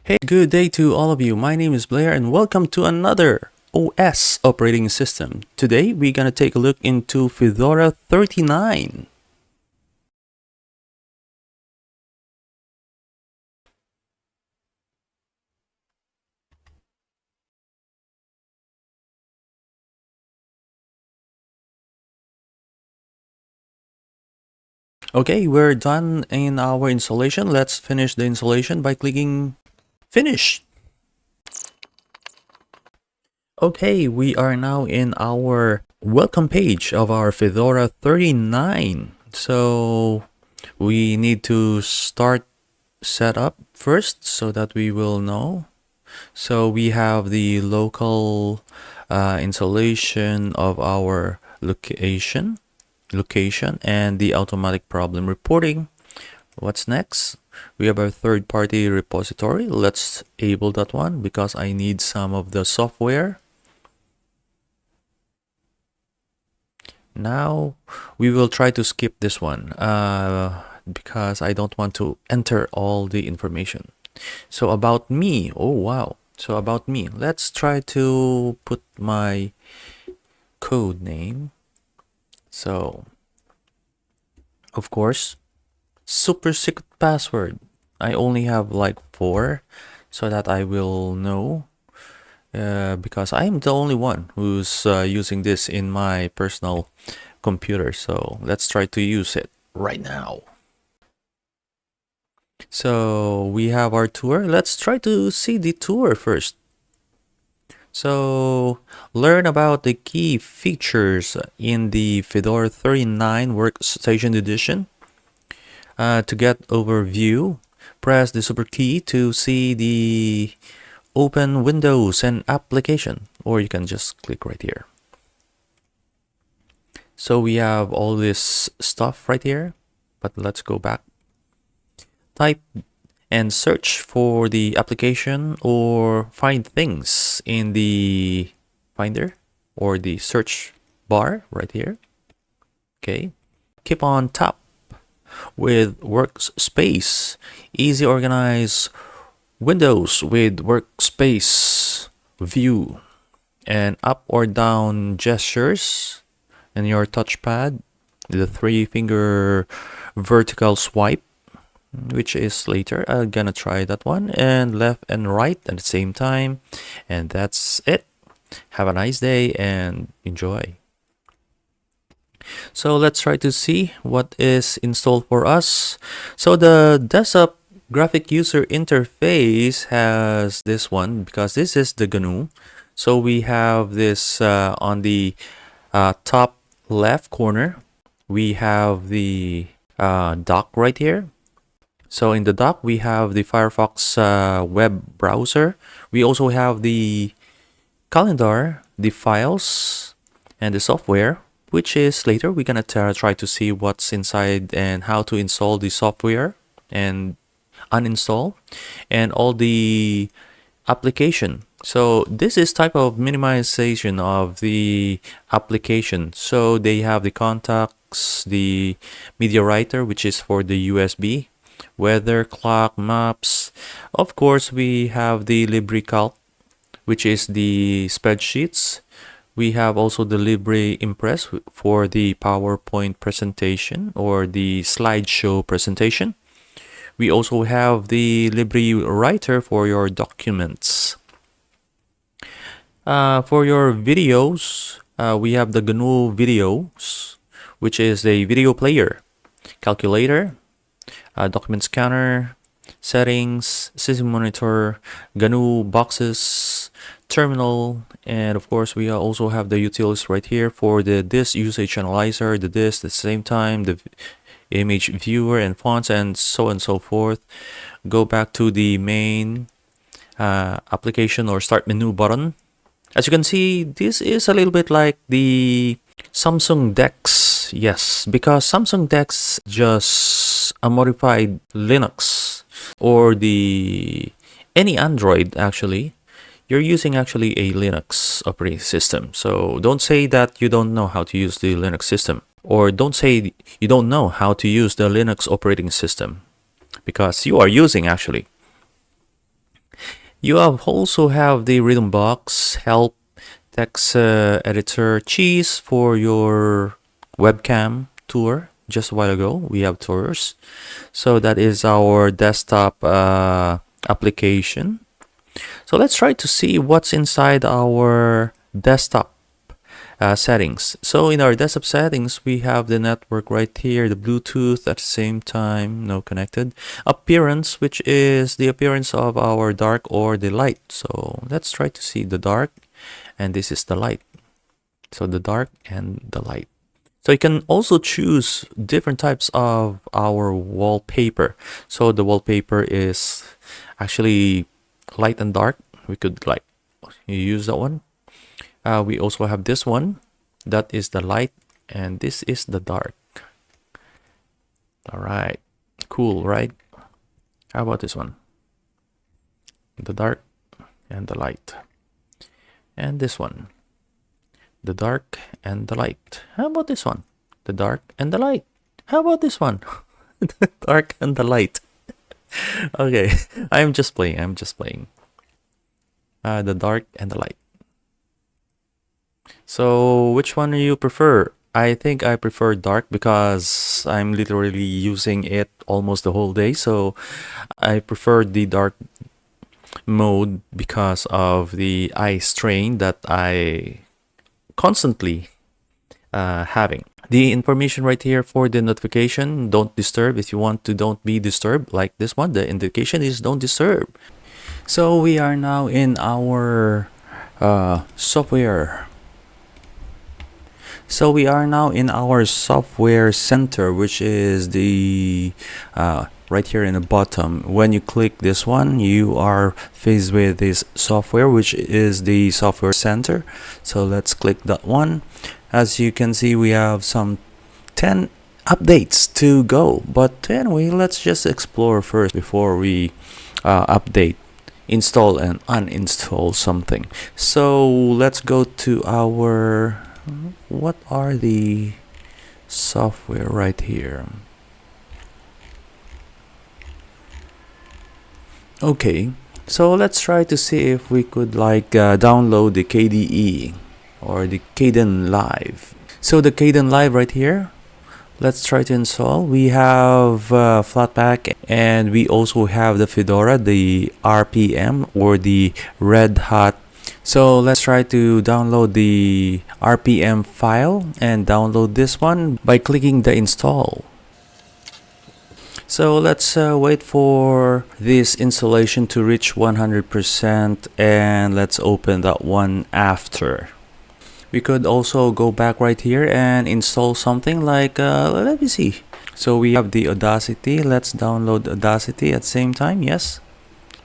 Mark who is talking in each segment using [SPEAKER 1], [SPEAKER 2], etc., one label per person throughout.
[SPEAKER 1] Hey, good day to all of you. My name is Blair and welcome to another OS operating system. Today we're gonna take a look into Fedora 39. Okay, we're done in our installation. Let's finish the installation by clicking Finish. Okay, we are now in our welcome page of our Fedora 39. So we need to start setup first so that we will know. So we have the local installation of our location and the automatic problem reporting. What's next? We have our third-party repository. Let's enable that one because I need some of the software. Now we will try to skip this one because I don't want to enter all the information. So about me, oh wow. So about me, let's try to put my code name. So of course, super secret password. I only have like 4 so that I will know because I'm the only one who's using this in my personal computer. So let's try to use it right now. So we have our tour. Let's try to see the tour first. So learn about the key features in the Fedora 39 Workstation Edition. To get overview, press the super key to see the open windows and application, or you can just click right here. So we have all this stuff right here, but let's go back. Type and search for the application or find things in the finder or the search bar right here. Okay, keep on top with workspace. Easy organize windows with workspace view and up or down gestures in your touchpad, the 3-finger vertical swipe, which is later. I'm gonna try that one, and left and right at the same time. And that's it. Have a nice day and enjoy. So let's try to see what is installed for us. So the desktop graphic user interface has this one because this is the GNU. So we have this on the top left corner. We have the dock right here. So in the dock, we have the Firefox web browser. We also have the calendar, the files, and the software, which is later we're gonna try to see what's inside and how to install the software and uninstall, and all the application. So this is type of minimization of the application. So they have the contacts, the media writer, which is for the USB, weather, clock, maps. Of course, we have the LibreCalc, which is the spreadsheets. We have also the LibreImpress for the PowerPoint presentation or the slideshow presentation. We also have the LibreWriter for your documents. For your videos, we have the GNU Videos, which is a video player, calculator, document scanner, settings, system monitor, GNU boxes, terminal, and of course we also have the utilities right here for the disk usage analyzer, the disk at the same time, the image viewer and fonts, and so on and so forth. Go back to the main application or start menu button. As you can see, this is a little bit like the Samsung DeX. Yes, because Samsung DeX just a modified Linux or the any Android actually. You're using actually a Linux operating system. So don't say that you don't know how to use the Linux system, or don't say you don't know how to use the Linux operating system, because you are using actually. You also have the rhythm box, help, text editor, cheese for your webcam tour. Just a while ago, we have tours. So that is our desktop application. So let's try to see what's inside our desktop settings. So in our desktop settings, we have the network right here, the Bluetooth at the same time, no connected. Appearance, which is the appearance of our dark or the light. So let's try to see the dark, and this is the light. So the dark and the light. So you can also choose different types of our wallpaper. So the wallpaper is actually light and dark. We could like use that one. We also have this one. That is the light, and this is the dark. All right, cool, right? How about this one? The dark and the light. And this one, the dark and the light. How about this one? The dark and the light. How about this one? The dark and the light. Okay, I'm just playing. The dark and the light. So which one do you prefer? I think I prefer dark because I'm literally using it almost the whole day. So I prefer the dark mode because of the eye strain that I constantly having. The information right here for the notification, don't disturb. If you want to don't be disturbed, like this one, the indication is don't disturb. So we are now in our software. So we are now in our software center, which is the right here in the bottom. When you click this one, you are faced with this software, which is the software center. So let's click that one. As you can see, we have some 10 updates to go. But anyway, let's just explore first before we update, install and uninstall something. So let's go to our, what are the software right here? Okay, so let's try to see if we could like download the KDE or the Caden Live. So the Caden Live right here, let's try to install. We have Flatpak, and we also have the Fedora, the RPM or the Red Hat. So let's try to download the RPM file and download this one by clicking the install. So let's wait for this installation to reach 100%, and let's open that one after. We could also go back right here and install something like, let me see. So we have the Audacity. Let's download Audacity at the same time. Yes.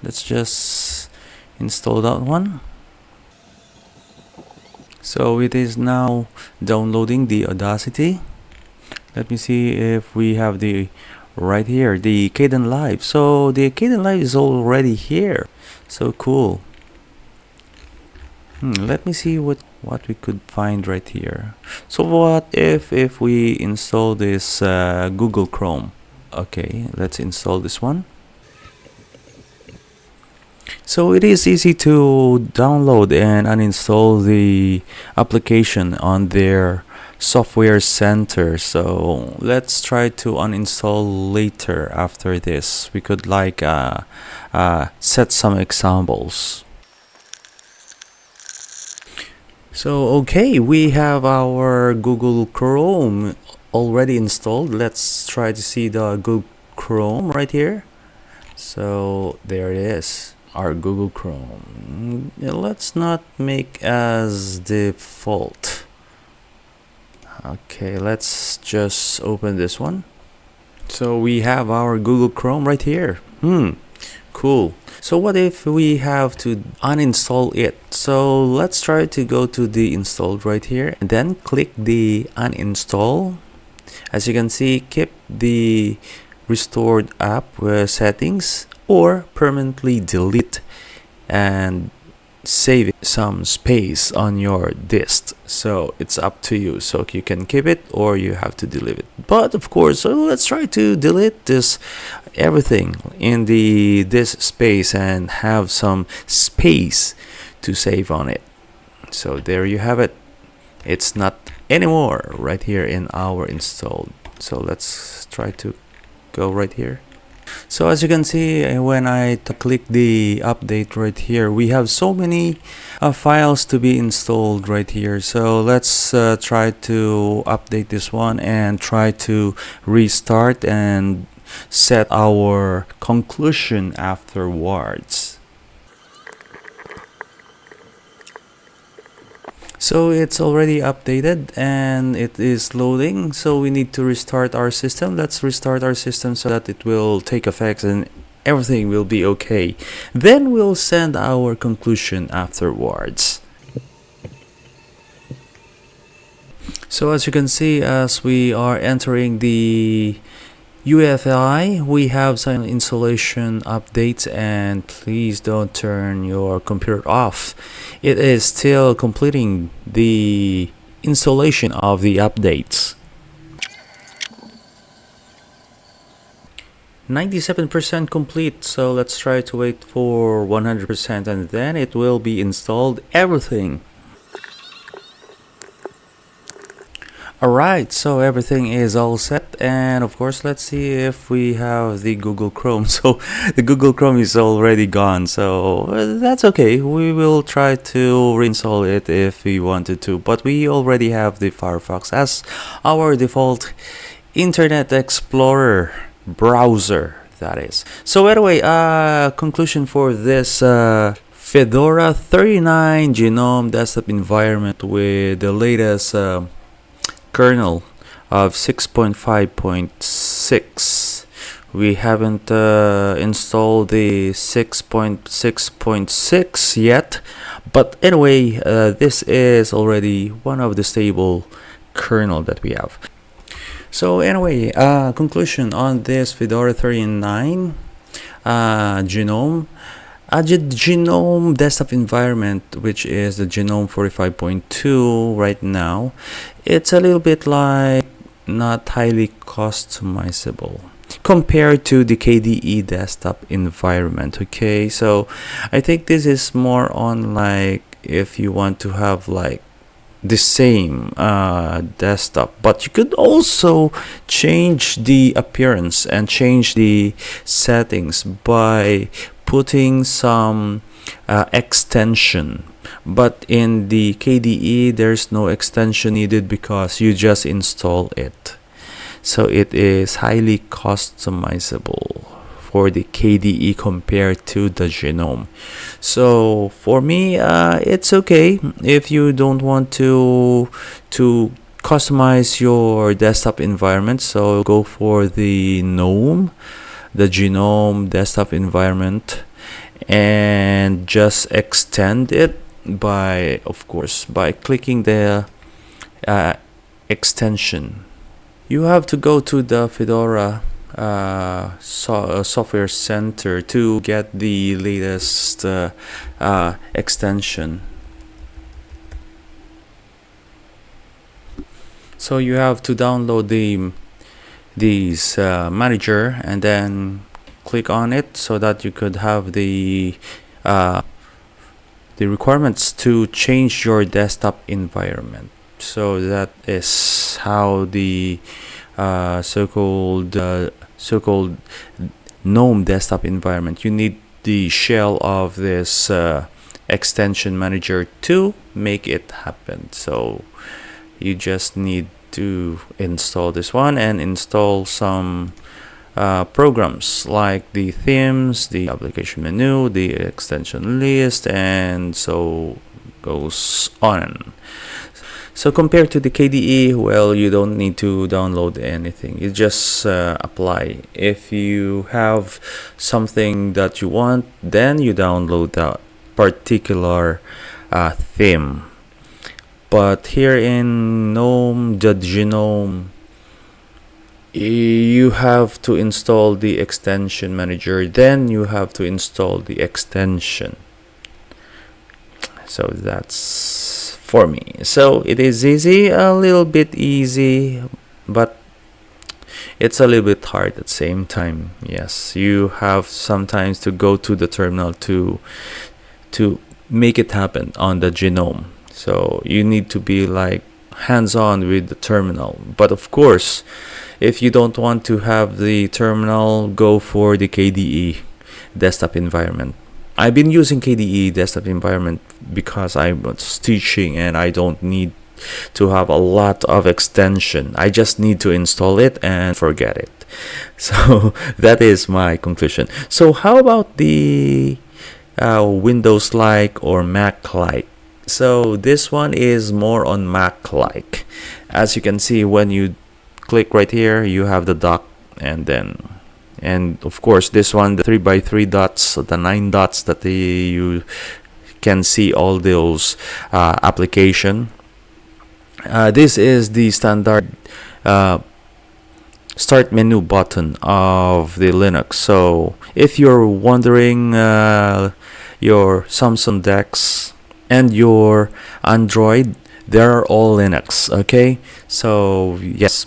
[SPEAKER 1] Let's just install that one. So it is now downloading the Audacity. Let me see if we have the right here, the Caden Live. So the Caden Live is already here. So cool. Let me see what we could find right here. So what if we install this Google Chrome? Okay, let's install this one. So it is easy to download and uninstall the application on their software center. So let's try to uninstall later after this. We could like set some examples. So okay, we have our Google Chrome already installed. Let's try to see the Google Chrome right here. So there it is, our Google Chrome. Let's not make as default. Okay, let's just open this one. So we have our Google Chrome right here. Cool. So what if we have to uninstall it? So let's try to go to the installed right here and then click the uninstall. As you can see, keep the restored app settings or permanently delete and save some space on your disk. So it's up to you. So you can keep it or you have to delete it. But of course, so let's try to delete this everything in the this space and have some space to save on it. So there you have it. It's not anymore right here in our installed. So let's try to go right here. So as you can see, when I click the update right here, we have so many files to be installed right here. So let's try to update this one and try to restart and set our conclusion afterwards. So it's already updated and it is loading, so we need to restart our system. Let's restart our system so that it will take effect and everything will be okay. Then we'll send our conclusion afterwards. So as you can see, as we are entering the UEFI, we have some installation updates, and please don't turn your computer off. It is still completing the installation of the updates. 97% complete, so let's try to wait for 100% and then it will be installed everything. Alright, so everything is all set, and of course let's see if we have the Google Chrome. So the Google Chrome is already gone, so that's okay. We will try to reinstall it if we wanted to, but we already have the Firefox as our default Internet Explorer browser, that is. So anyway, conclusion for this Fedora 39 Gnome desktop environment with the latest kernel of 6.5.6. We haven't installed the 6.6.6 yet, but anyway, this is already one of the stable kernel that we have. So anyway, conclusion on this Fedora 39 Gnome. The Gnome desktop environment, which is the Gnome 45.2 right now, it's a little bit like not highly customizable compared to the KDE desktop environment. Okay, so I think this is more on like if you want to have like the same desktop, but you could also change the appearance and change the settings by putting some extension. But in the KDE there's no extension needed because you just install it, so it is highly customizable for the KDE compared to the Gnome. So for me, it's okay if you don't want to customize your desktop environment. So go for the Gnome desktop environment and just extend it by, of course, by clicking the extension. You have to go to the Fedora software center to get the latest extension. So you have to download these manager and then click on it so that you could have the requirements to change your desktop environment. So that is how the so-called Gnome desktop environment. You need the shell of this extension manager to make it happen. So you just need to install this one and install some programs like the themes, the application menu, the extension list, and so goes on. So compared to the KDE, well, you don't need to download anything. You just apply. If you have something that you want, then you download that particular theme. But here in Gnome, the Gnome, you have to install the extension manager, then you have to install the extension. So that's for me. So it is easy, a little bit easy, but it's a little bit hard at the same time. Yes, you have sometimes to go to the terminal to make it happen on the Gnome. So you need to be like hands-on with the terminal. But of course, if you don't want to have the terminal, go for the KDE desktop environment. I've been using KDE desktop environment because I was teaching and I don't need to have a lot of extension. I just need to install it and forget it. So that is my conclusion. So how about the Windows-like or Mac-like? So this one is more on Mac-like. As you can see, when you click right here, you have the dock, and of course this one, the 3x3 dots, the 9 dots that you can see all those application. This is the standard start menu button of the Linux. So if you're wondering, your Samsung DeX and your Android, they're all Linux. Okay, so yes,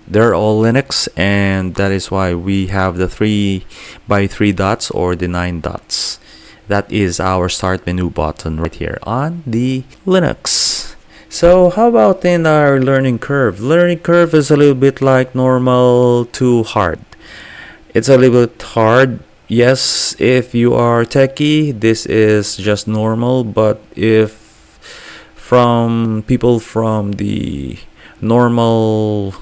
[SPEAKER 1] they're all Linux, and that is why we have the 3x3 dots or the 9 dots. That is our start menu button right here on the Linux. So how about in our learning curve? Learning curve is a little bit like normal to hard. It's a little bit hard. Yes, if you are techie, this is just normal, but if from people from the normal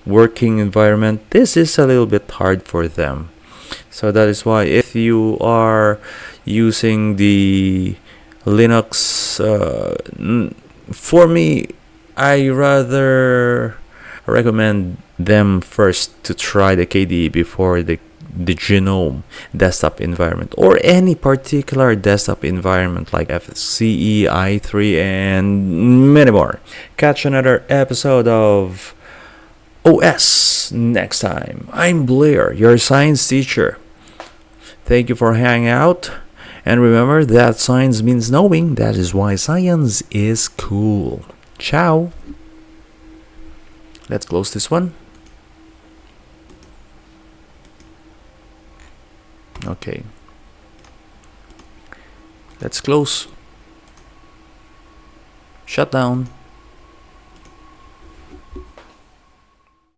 [SPEAKER 1] working environment, this is a little bit hard for them. So that is why if you are using the Linux, for me, I rather recommend them first to try the KDE before the Gnome desktop environment, or any particular desktop environment like xfce, i3, and many more. Catch another episode of OS next time. I'm Blair, your science teacher. Thank you for hanging out, and remember that science means knowing. That is why science is cool. Ciao. Let's close this one. Okay, let's close. Shut down.